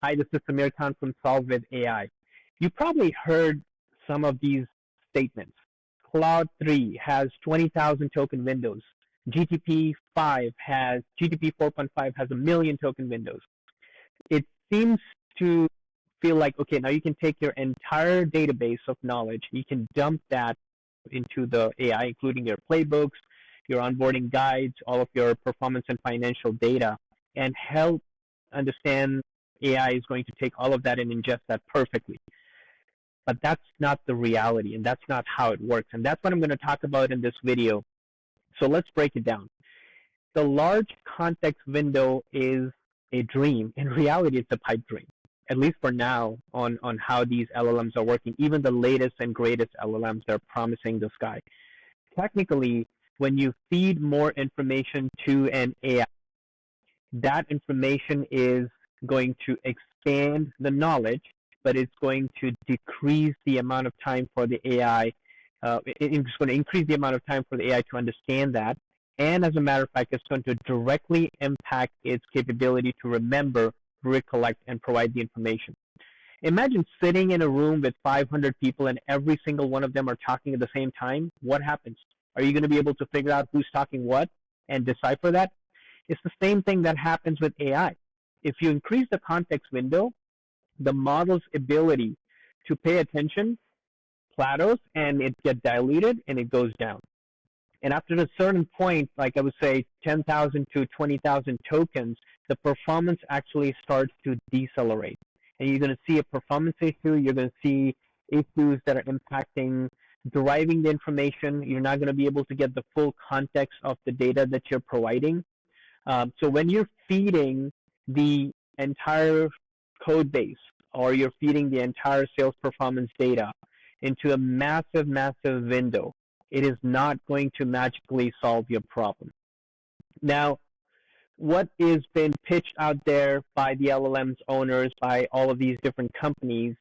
Hi, this is Samir Khan from Solve with AI. You probably heard some of these statements. Claude 3 has 20,000 token windows. GTP 4.5 has a million token windows. It seems to feel like, okay, now you can take your entire database of knowledge, you can dump that into the AI, including your playbooks, your onboarding guides, all of your performance and financial data, and help understand. AI is going to take all of that and ingest that perfectly. But that's not the reality, and that's not how it works. And that's what I'm going to talk about in this video. So let's break it down. The large context window is a dream. In reality, it's a pipe dream, at least for now, on how these LLMs are working. Even the latest and greatest LLMs, they're promising the sky. Technically, when you feed more information to an AI, that information is going to expand the knowledge, but it's going to decrease the amount of time for the AI. It's going to increase the amount of time for the AI to understand that. And as a matter of fact, it's going to directly impact its capability to remember, recollect, and provide the information. Imagine sitting in a room with 500 people and every single one of them are talking at the same time. What happens? Are you going to be able to figure out who's talking what and decipher that? It's the same thing that happens with AI. If you increase the context window, the model's ability to pay attention plateaus and it gets diluted and it goes down. And after a certain point, like I would say 10,000 to 20,000 tokens, the performance actually starts to decelerate. And you're going to see a performance issue. You're going to see issues that are impacting deriving the information. You're not going to be able to get the full context of the data that you're providing. So when you're feeding the entire code base or you're feeding the entire sales performance data into a massive, massive window, it is not going to magically solve your problem. Now, what is been pitched out there by the LLM's owners, by all of these different companies,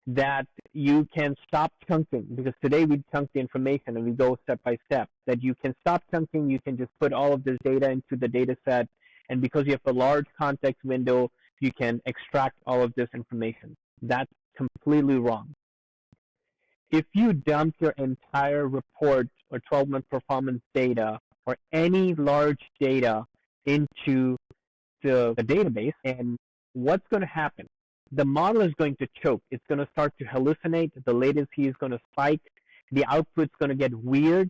that you can stop chunking, because today we chunk the information and we go step by step, that you can stop chunking, you can just put all of this data into the data set, and because you have a large context window, you can extract all of this information. That's completely wrong. If you dump your entire report or 12-month performance data or any large data into the database, and what's going to happen? The model is going to choke. It's going to start to hallucinate. The latency is going to spike. The output's going to get weird.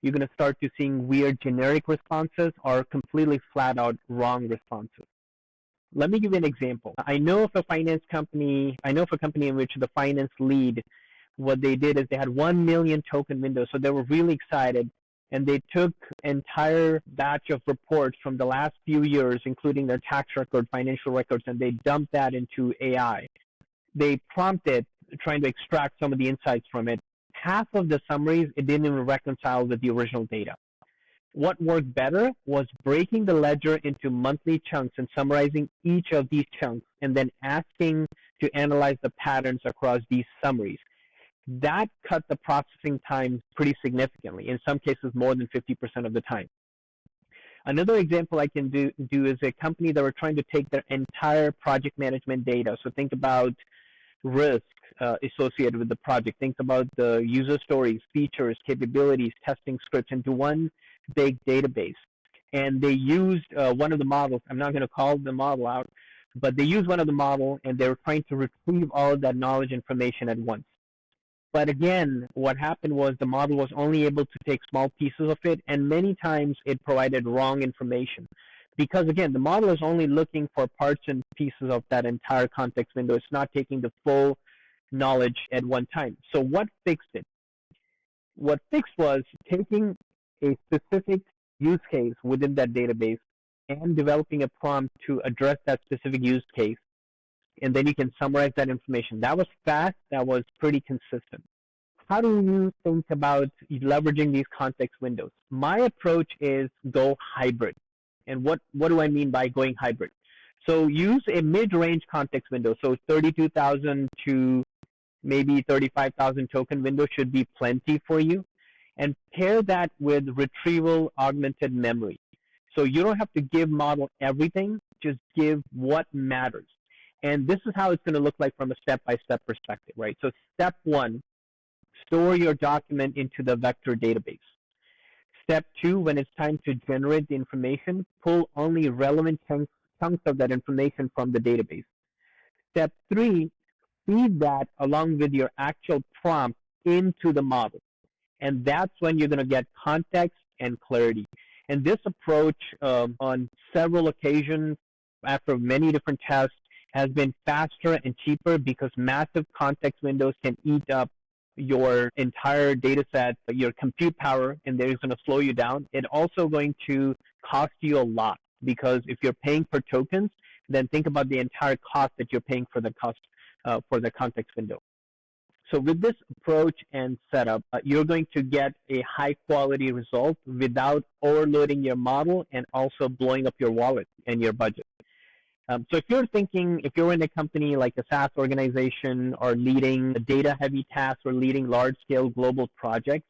You're going to start to seeing weird generic responses or completely flat out wrong responses. Let me give you an example. I know of a company in which the finance lead, what they did is they had 1 million token windows. So they were really excited. And they took entire batch of reports from the last few years, including their tax record, financial records, and they dumped that into AI. They prompted, trying to extract some of the insights from it. Half of the summaries, it didn't even reconcile with the original data. What worked better was breaking the ledger into monthly chunks and summarizing each of these chunks and then asking to analyze the patterns across these summaries. That cut the processing time pretty significantly, in some cases more than 50% of the time. Another example I can do is a company that were trying to take their entire project management data. So think about risk associated with the project. Think about the user stories, features, capabilities, testing scripts into one big database. And they used one of the models. I'm not going to call the model out, but they used one of the models, and they were trying to retrieve all of that knowledge information at once. But again, what happened was the model was only able to take small pieces of it, and many times it provided wrong information. Because again, the model is only looking for parts and pieces of that entire context window. It's not taking the full knowledge at one time. So what fixed it? What fixed was taking a specific use case within that database and developing a prompt to address that specific use case. And then you can summarize that information. That was fast. That was pretty consistent. How do you think about leveraging these context windows? My approach is go hybrid. And what do I mean by going hybrid? So use a mid-range context window. So 32,000 to maybe 35,000 token window should be plenty for you. And pair that with retrieval augmented memory. So you don't have to give model everything, just give what matters. And this is how it's going to look like from a step-by-step perspective, right? So step one, store your document into the vector database. Step two, when it's time to generate the information, pull only relevant chunks of that information from the database. Step three, feed that along with your actual prompt into the model. And that's when you're going to get context and clarity. And this approach, on several occasions, after many different tests, has been faster and cheaper because massive context windows can eat up your entire data set, your compute power, and they're going to slow you down. It's also going to cost you a lot because if you're paying per tokens, then think about the entire cost that you're paying for the cost for the context window. So with this approach and setup, you're going to get a high quality result without overloading your model and also blowing up your wallet and your budget. So if you're in a company like a SaaS organization or leading a data-heavy tasks or leading large-scale global projects,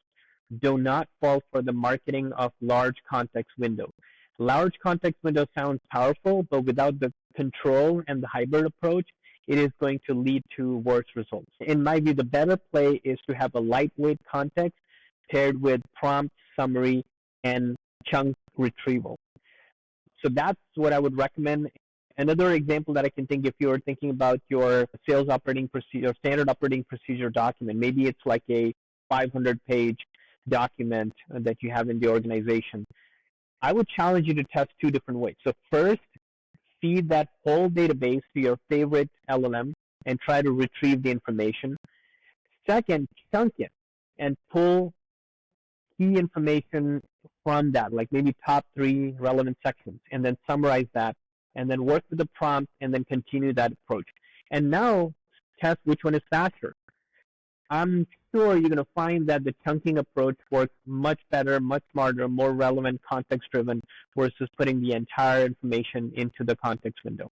do not fall for the marketing of large context window. Large context window sounds powerful, but without the control and the hybrid approach, it is going to lead to worse results. In my view, the better play is to have a lightweight context paired with prompt, summary, and chunk retrieval. So that's what I would recommend. Another example that I can think, if you're thinking about your sales operating procedure, standard operating procedure document, maybe it's like a 500-page document that you have in the organization. I would challenge you to test two different ways. So first, feed that whole database to your favorite LLM and try to retrieve the information. Second, chunk it and pull key information from that, like maybe top 3 relevant sections, and then summarize that, and then work with the prompt, and then continue that approach. And now test which one is faster. I'm sure you're going to find that the chunking approach works much better, much smarter, more relevant, context-driven, versus putting the entire information into the context window.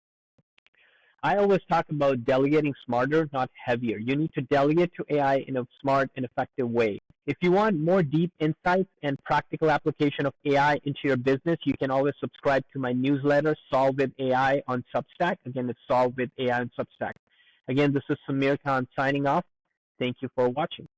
I always talk about delegating smarter, not heavier. You need to delegate to AI in a smart and effective way. If you want more deep insights and practical application of AI into your business, you can always subscribe to my newsletter, Solve with AI on Substack. Again, it's Solve with AI on Substack. Again, this is Samir Khan signing off. Thank you for watching.